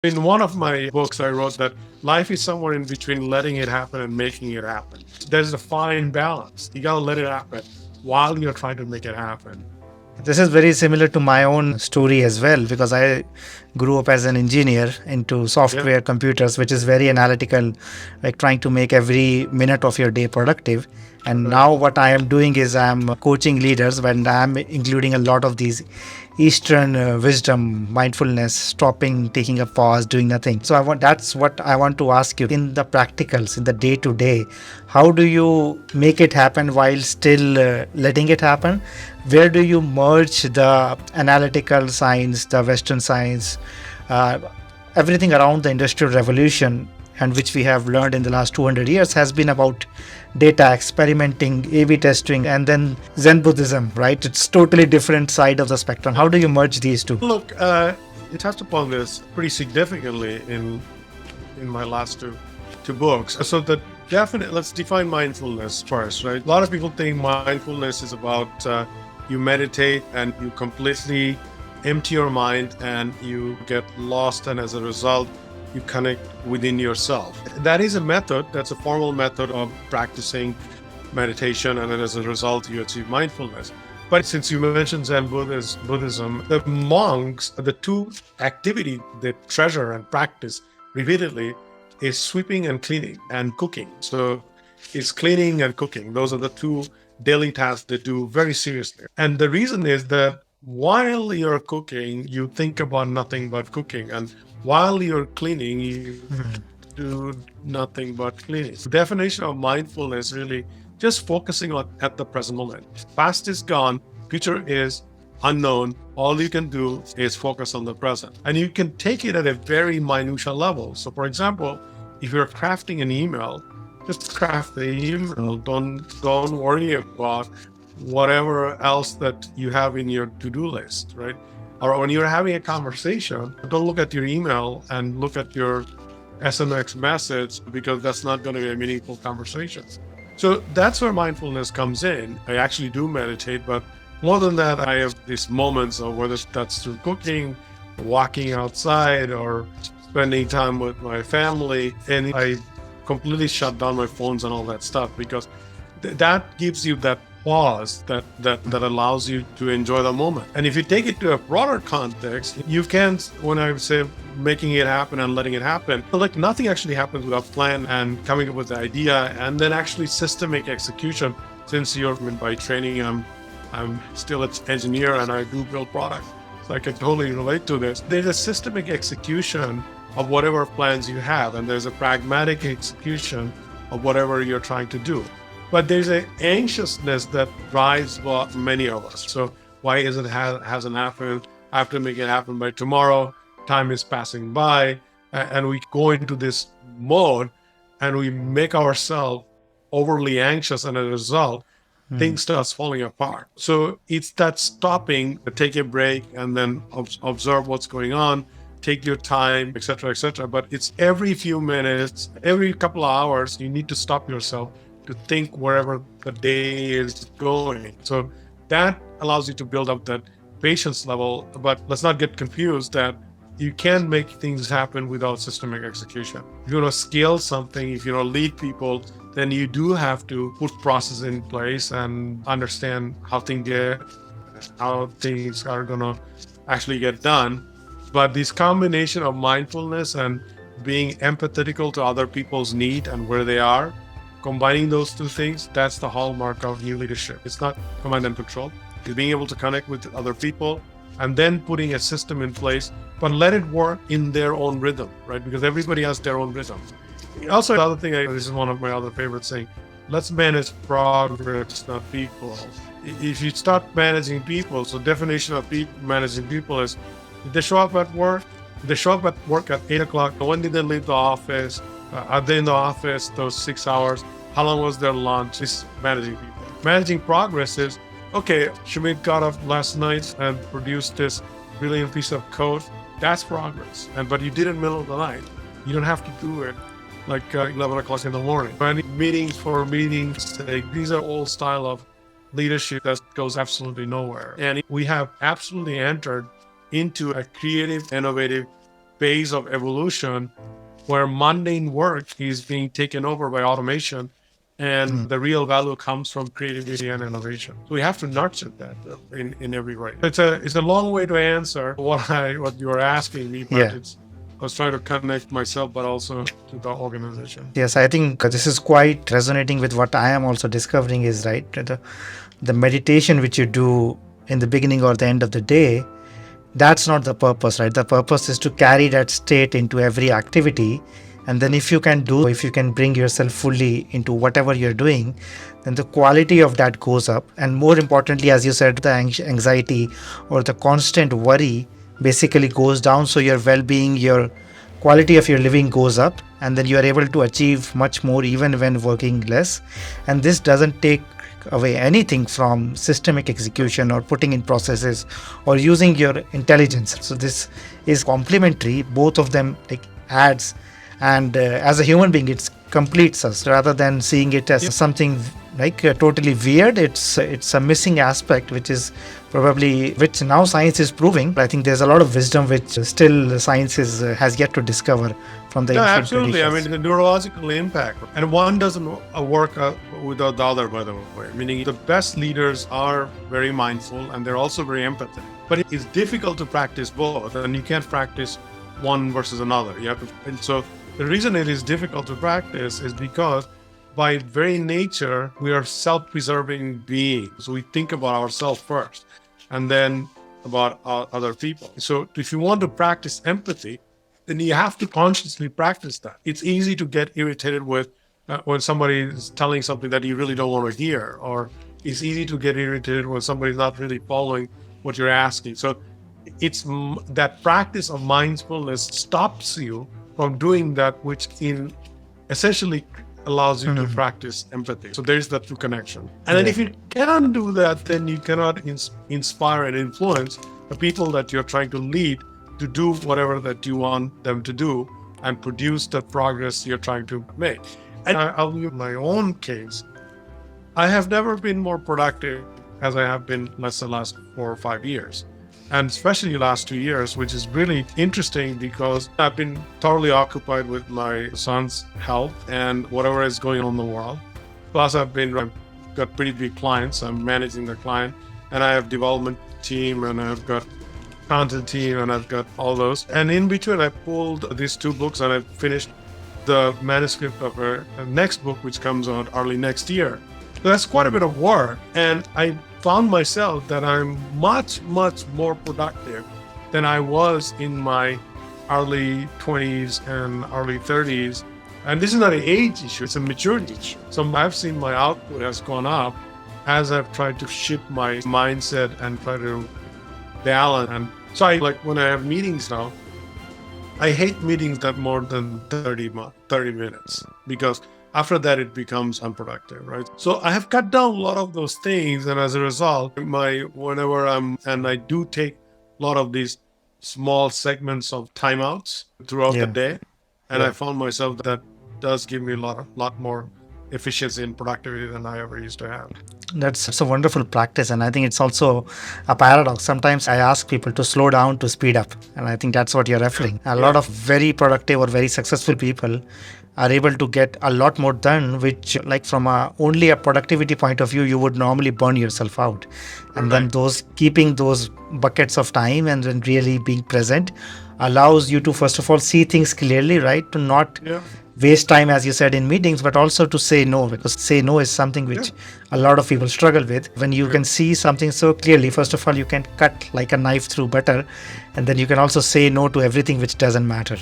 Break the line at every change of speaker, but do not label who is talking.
In one of my books, I wrote that life is somewhere in between letting it happen and making it happen. There's a fine balance. You got to let it happen while you're trying to make it happen.
This is very similar to my own story as well, because I grew up as an engineer into
Yeah.
software computers, which is very analytical, like trying to make every minute of your day productive. And
Right.
now what I am doing is I'm coaching leaders, when I'm including a lot of these Eastern wisdom, mindfulness, stopping, taking a pause, doing nothing. So that's what I want to ask you in the practicals, in the day to day. How do you make it happen while still letting it happen? Where do you merge the analytical science, the Western science, uh, everything around the Industrial Revolution, and which we have learned in the last 200 years has been about data, experimenting, A/B testing, and then Zen Buddhism, right? It's totally different side of the spectrum. How do you merge these two?
Look, you touched upon this pretty significantly in my last two books. So the definite, let's define mindfulness first, right? A lot of people think mindfulness is about you meditate and you completely empty your mind and you get lost, and as a result, you connect within yourself. That is a method. That's a formal method of practicing meditation, and then as a result, you achieve mindfulness. But since you mentioned Zen Buddhism, the monks, the two activity they treasure and practice repeatedly is sweeping and cleaning and cooking. So it's cleaning and cooking. Those are the two daily tasks they do very seriously. And the reason is that while you're cooking, you think about nothing but cooking. And while you're cleaning, you do nothing but cleaning. The definition of mindfulness really just focusing on at the present moment. Past is gone, future is unknown. All you can do is focus on the present. And you can take it at a very minutiae level. So for example, if you're crafting an email, just craft the email. Don't worry about whatever else that you have in your to-do list, right? Or when you're having a conversation, don't look at your email and look at your SMX message, because that's not going to be a meaningful conversation. So that's where mindfulness comes in. I actually do meditate, but more than that, I have these moments of whether that's through cooking, walking outside, or spending time with my family. And I completely shut down my phones and all that stuff, because that gives you that pause that allows you to enjoy the moment. And if you take it to a broader context, you can, when I say making it happen and letting it happen, like nothing actually happens without plan and coming up with the idea and then actually systemic execution. Since you're by training, I'm still an engineer and I do build products, so I can totally relate to this. There's a systemic execution of whatever plans you have, and there's a pragmatic execution of whatever you're trying to do. But there's an anxiousness that drives many of us. So why isn't hasn't happened? I have to make it happen by tomorrow. Time is passing by, and we go into this mode, and we make ourselves overly anxious, and as a result, things starts falling apart. So it's that stopping, take a break, and then observe what's going on, take your time, etc., etc. But it's every few minutes, every couple of hours, you need to stop yourself to think wherever the day is going. So that allows you to build up that patience level. But let's not get confused that you can make things happen without systemic execution. If you want to scale something, if you want to lead people, then you do have to put process in place and understand how things are going to actually get done. But this combination of mindfulness and being empathetical to other people's need and where they are, combining those two things, that's the hallmark of new leadership. It's not command and control. It's being able to connect with other people and then putting a system in place, but let it work in their own rhythm, right? Because everybody has their own rhythm. Also, the other thing, this is one of my other favorite saying, let's manage progress, not people. If you start managing people, so definition of managing people is, did they show up at work? They show up at work at 8 o'clock. When did they leave the office? Are they in the office those 6 hours? How long was their lunch? It's managing people. Managing progress is, okay, Sumit got up last night and produced this brilliant piece of code. That's progress. But you did it in the middle of the night. You don't have to do it like 11 o'clock in the morning. And meetings for meetings' sake, these are all style of leadership that goes absolutely nowhere. And we have absolutely entered into a creative, innovative phase of evolution where mundane work is being taken over by automation, and the real value comes from creativity and innovation. So we have to nurture that in every way. It's a long way to answer what you are asking me, but
Yeah.
I was trying to connect myself, but also to the organization.
Yes, I think this is quite resonating with what I am also discovering is right. The meditation which you do in the beginning or the end of the day, that's not the purpose, right? The purpose is to carry that state into every activity. And then if you can bring yourself fully into whatever you're doing, then the quality of that goes up. And more importantly, as you said, the anxiety or the constant worry basically goes down. So your well-being, your quality of your living goes up, and then you are able to achieve much more even when working less. And this doesn't take away anything from systemic execution or putting in processes or using your intelligence. So this is complementary, both of them like adds, and as a human being it completes us rather than seeing it as something like totally weird. It's a missing aspect which now science is proving. I think there's a lot of wisdom which still science has yet to discover from the
No,
ancient
absolutely. I
traditions.
mean, the neurological impact, and one doesn't work without the other, by the way. Meaning, the best leaders are very mindful and they're also very empathetic. But it's difficult to practice both, and you can't practice one versus another. You have to, and so the reason it is difficult to practice is because by very nature we are self-preserving beings. So we think about ourselves first, and then about other people. So if you want to practice empathy, then you have to consciously practice that. It's easy to get irritated with when somebody is telling something that you really don't want to hear, or it's easy to get irritated when somebody's not really following what you're asking. So it's that practice of mindfulness stops you from doing that, which essentially allows you to practice empathy. So there's that true connection. And then if you can't do that, then you cannot inspire and influence the people that you're trying to lead to do whatever that you want them to do and produce the progress you're trying to make. And I'll give my own case. I have never been more productive as I have been, let's say, last 4 or 5 years. And especially last 2 years, which is really interesting because I've been thoroughly occupied with my son's health and whatever is going on in the world. Plus, I've got pretty big clients. I'm managing the client, and I have development team, and I've got content team, and I've got all those. And in between, I pulled these 2 books, and I finished the manuscript of a next book, which comes out early next year. So that's quite a bit of work, and I found myself that I'm much, much more productive than I was in my early 20s and early 30s. And this is not an age issue, it's a maturity issue. So I've seen my output has gone up as I've tried to shift my mindset and try to balance. And so when I have meetings now, I hate meetings that more than 30 minutes, because after that, it becomes unproductive, right? So I have cut down a lot of those things, and as a result, I do take a lot of these small segments of timeouts throughout the day, and I found myself that does give me a lot more efficiency and productivity than I ever used to have.
That's a wonderful practice, and I think it's also a paradox. Sometimes I ask people to slow down to speed up, and I think that's what you're referring. A lot of very productive or very successful people are able to get a lot more done, which, like from only a productivity point of view, you would normally burn yourself out. And then keeping those buckets of time and then really being present allows you to, first of all, see things clearly, right? To not waste time, as you said, in meetings, but also to say no, because say no is something which a lot of people struggle with. When you can see something so clearly, first of all, you can cut like a knife through butter, and then you can also say no to everything which doesn't matter.